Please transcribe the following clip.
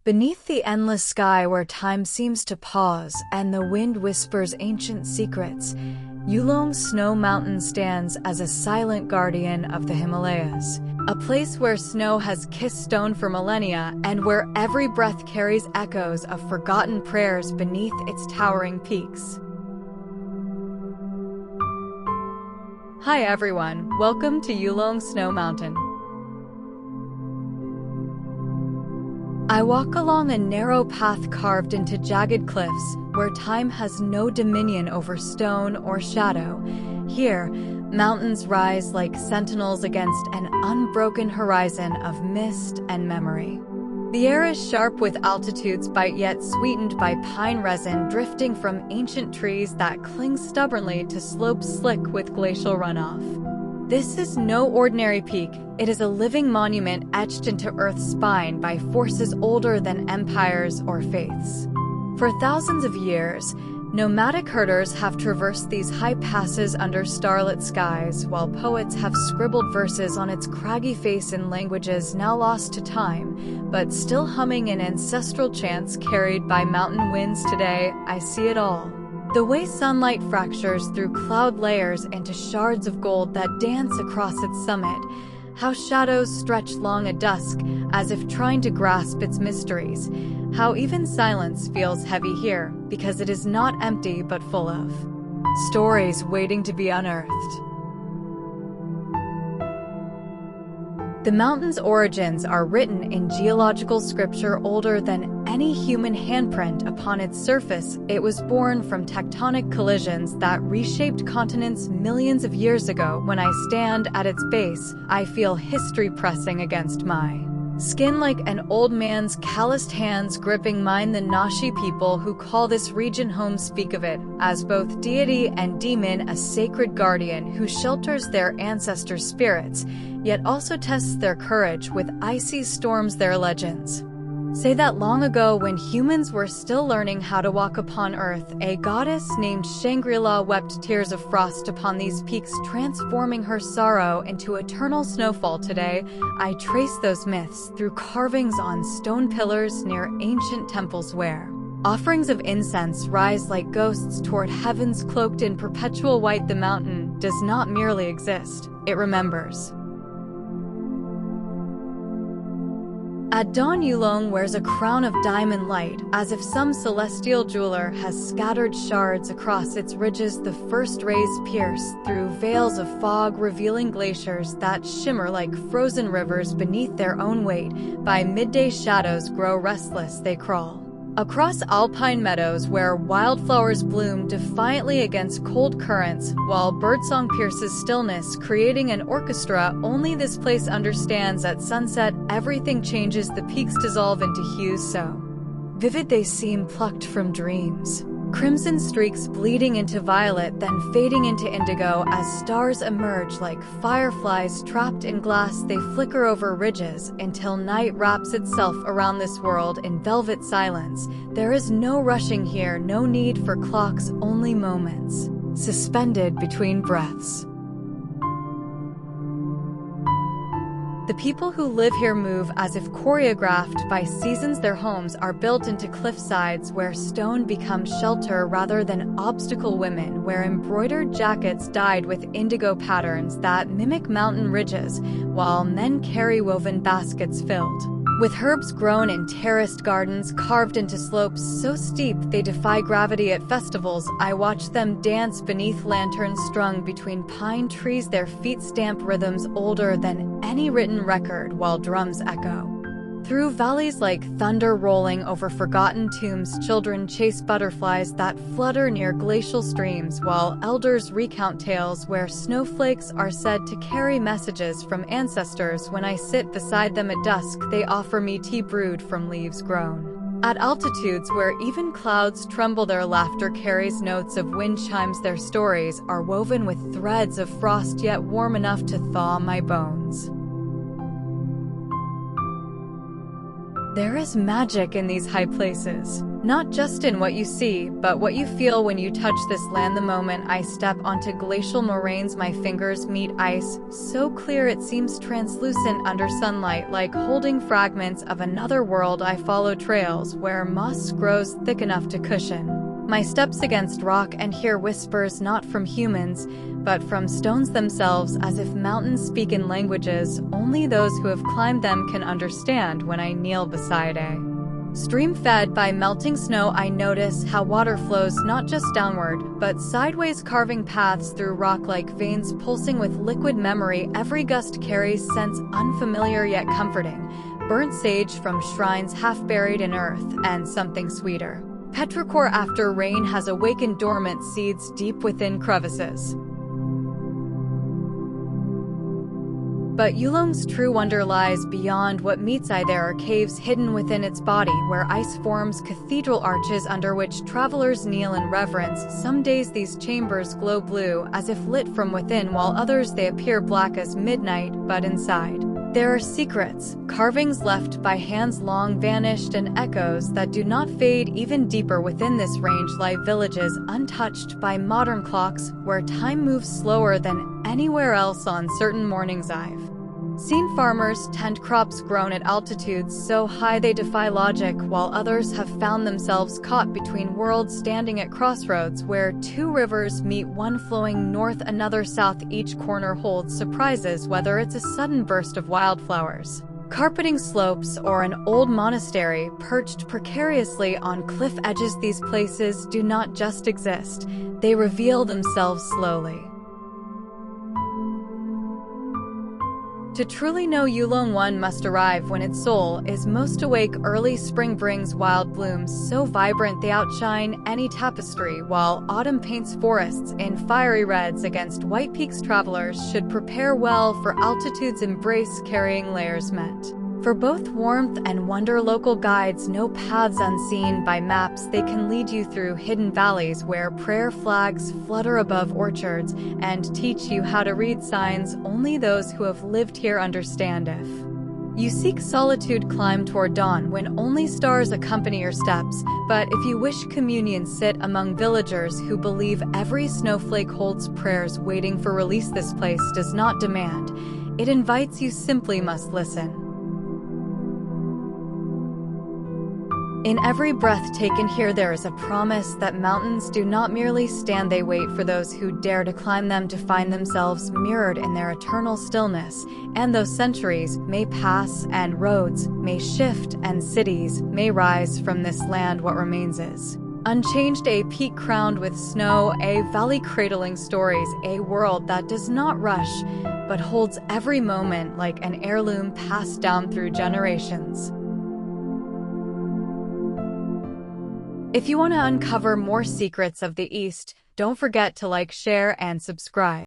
Beneath the endless sky where time seems to pause and the wind whispers ancient secrets, Yulong Snow Mountain stands as a silent guardian of the Himalayas. A place where snow has kissed stone for millennia and where every breath carries echoes of forgotten prayers beneath its towering peaks. Hi everyone, welcome to Yulong Snow Mountain. I walk along a narrow path carved into jagged cliffs where time has no dominion over stone or shadow. Here, mountains rise like sentinels against an unbroken horizon of mist and memory. The air is sharp with altitude's bite yet sweetened by pine resin drifting from ancient trees that cling stubbornly to slopes slick with glacial runoff. This is no ordinary peak. It is a living monument etched into Earth's spine by forces older than empires or faiths. For thousands of years, nomadic herders have traversed these high passes under starlit skies, while poets have scribbled verses on its craggy face in languages now lost to time, but still humming in ancestral chants carried by mountain winds today. I see it all. The way sunlight fractures through cloud layers into shards of gold that dance across its summit, how shadows stretch long at dusk as if trying to grasp its mysteries, how even silence feels heavy here because it is not empty but full of stories waiting to be unearthed. The mountain's origins are written in geological scripture older than any human handprint upon its surface. It was born from tectonic collisions that reshaped continents millions of years ago. When I stand at its base, I feel history pressing against my skin like an old man's calloused hands gripping mine. The Naxi people who call this region home speak of it as both deity and demon, a sacred guardian who shelters their ancestors' spirits, yet also tests their courage with icy storms. Their legends say that long ago, when humans were still learning how to walk upon Earth, a goddess named Shangri-La wept tears of frost upon these peaks, transforming her sorrow into eternal snowfall. Today, I trace those myths through carvings on stone pillars near ancient temples where offerings of incense rise like ghosts toward heavens cloaked in perpetual white. The mountain does not merely exist, it remembers. At dawn, Yulong wears a crown of diamond light, as if some celestial jeweler has scattered shards across its ridges. The first rays pierce through veils of fog, revealing glaciers that shimmer like frozen rivers beneath their own weight. By midday, shadows grow restless. They crawl across alpine meadows where wildflowers bloom defiantly against cold currents, while birdsong pierces stillness, creating an orchestra only this place understands. At sunset, everything changes. The peaks dissolve into hues so vivid they seem plucked from dreams. Crimson streaks bleeding into violet, then fading into indigo as stars emerge like fireflies trapped in glass. They flicker over ridges until night wraps itself around this world in velvet silence. There is no rushing here, no need for clocks, only moments suspended between breaths. The people who live here move as if choreographed by seasons. Their homes are built into cliff sides where stone becomes shelter rather than obstacle. Women wear embroidered jackets dyed with indigo patterns that mimic mountain ridges, while men carry woven baskets filled with herbs grown in terraced gardens carved into slopes so steep they defy gravity. At festivals, I watch them dance beneath lanterns strung between pine trees. Their feet stamp rhythms older than any written record, while drums echo through valleys like thunder rolling over forgotten tombs. Children chase butterflies that flutter near glacial streams, while elders recount tales where snowflakes are said to carry messages from ancestors. When I sit beside them at dusk, they offer me tea brewed from leaves grown at altitudes where even clouds tremble. Their laughter carries notes of wind chimes. Their stories are woven with threads of frost yet warm enough to thaw my bones. There is magic in these high places. Not just in what you see, but what you feel when you touch this land. The moment I step onto glacial moraines, my fingers meet ice, so clear it seems translucent under sunlight, like holding fragments of another world. I follow trails where moss grows thick enough to cushion my steps against rock and hear whispers not from humans, but from stones themselves, as if mountains speak in languages only those who have climbed them can understand. When I kneel beside a stream fed by melting snow, I notice how water flows not just downward, but sideways, carving paths through rock like veins pulsing with liquid memory. Every gust carries scents unfamiliar yet comforting, burnt sage from shrines half buried in earth, and something sweeter, petrichor after rain, has awakened dormant seeds deep within crevices. But Yulong's true wonder lies beyond what meets eye. There are caves hidden within its body where ice forms cathedral arches under which travelers kneel in reverence. Some days these chambers glow blue as if lit from within, while others they appear black as midnight, but inside there are secrets, carvings left by hands long vanished, and echoes that do not fade. Even deeper within this range lie villages untouched by modern clocks, where time moves slower than anywhere else. On certain mornings I've seen farmers tend crops grown at altitudes so high they defy logic, while others have found themselves caught between worlds, standing at crossroads where two rivers meet, one flowing north, another south. Each corner holds surprises, whether it's a sudden burst of wildflowers carpeting slopes or an old monastery perched precariously on cliff edges. These places do not just exist, they reveal themselves slowly. To truly know Yulong, one must arrive when its soul is most awake. Early spring brings wild blooms so vibrant they outshine any tapestry, while autumn paints forests in fiery reds against white peaks. Travelers should prepare well for altitude's embrace, carrying layers meant for both warmth and wonder. Local guides know paths unseen by maps. They can lead you through hidden valleys where prayer flags flutter above orchards, and teach you how to read signs only those who have lived here understand. If you seek solitude, climb toward dawn when only stars accompany your steps. But if you wish communion, sit among villagers who believe every snowflake holds prayers waiting for release. This place does not demand, it invites. You simply must listen. In every breath taken here there is a promise that mountains do not merely stand, they wait for those who dare to climb them, to find themselves mirrored in their eternal stillness. And though centuries may pass and roads may shift and cities may rise from this land, what remains is unchanged, a peak crowned with snow, a valley cradling stories, a world that does not rush but holds every moment like an heirloom passed down through generations. If you want to uncover more secrets of the East, don't forget to like, share, and subscribe.